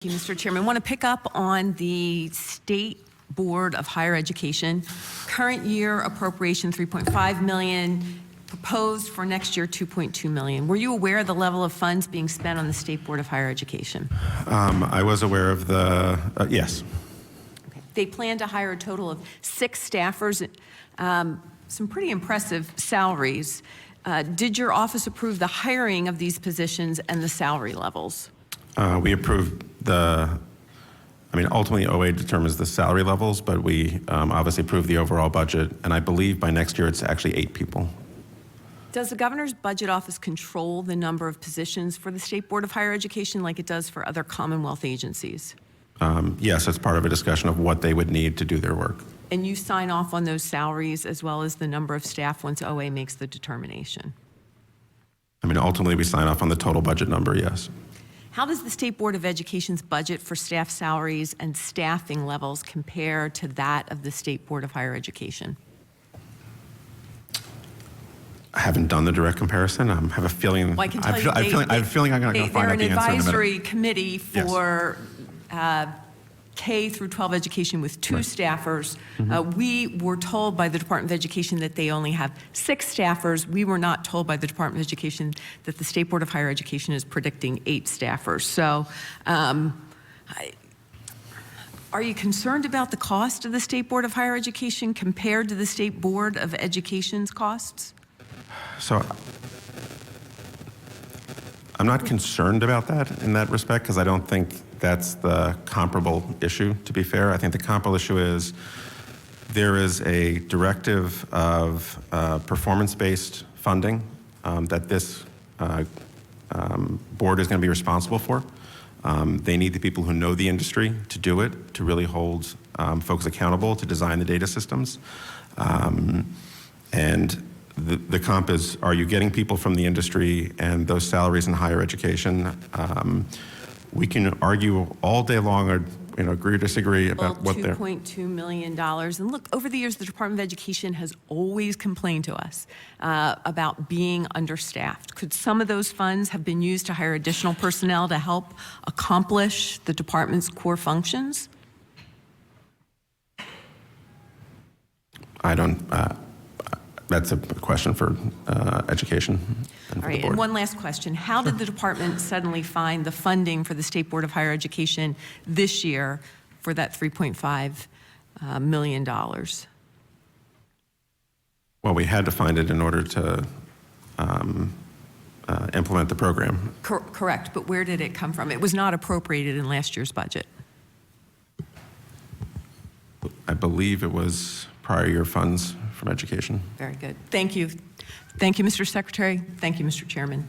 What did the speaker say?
Thank you, Mr. Chairman. I want to pick up on the State Board of Higher Education. Current year appropriation, $3.5 million. Proposed for next year, $2.2 million. Were you aware of the level of funds being spent on the State Board of Higher Education? I was aware of the, yes. Okay. They plan to hire a total of 6 staffers, some pretty impressive salaries. Did your office approve the hiring of these positions and the salary levels? We approved ultimately OA determines the salary levels, but we obviously approved the overall budget, and I believe by next year it's actually 8 people. Does the governor's budget office control the number of positions for the State Board of Higher Education like it does for other Commonwealth agencies? Yes, it's part of a discussion of what they would need to do their work. And you sign off on those salaries as well as the number of staff once OA makes the determination? Ultimately we sign off on the total budget number, yes. How does the State Board of Education's budget for staff salaries and staffing levels compare to that of the State Board of Higher Education? I haven't done the direct comparison. I have a feeling. Well, I can tell you, I have a feeling I'm going to find out the answer in a minute. They're an advisory committee for K through 12 education with 2 staffers. We were told by the Department of Education that they only have 6 staffers. We were not told by the Department of Education that the State Board of Higher Education is predicting 8 staffers. So are you concerned about the cost of the State Board of Higher Education compared to the State Board of Education's costs? So I'm not concerned about that in that respect because I don't think that's the comparable issue, to be fair. I think the comparable issue is there is a directive of performance-based funding that this board is going to be responsible for. They need the people who know the industry to do it, to really hold folks accountable, to design the data systems. And the comp is, are you getting people from the industry and those salaries in higher education? We can argue all day long or agree or disagree about what they're... $2.2 million. And look, over the years, the Department of Education has always complained to us about being understaffed. Could some of those funds have been used to hire additional personnel to help accomplish the department's core functions? I don't... that's a question for education. All right, and one last question. How did the department suddenly find the funding for the State Board of Higher Education this year for that $3.5 million? Well, we had to find it in order to implement the program. Correct, but where did it come from? It was not appropriated in last year's budget. I believe it was prior year funds from education. Very good. Thank you. Thank you, Mr. Secretary. Thank you, Mr. Chairman.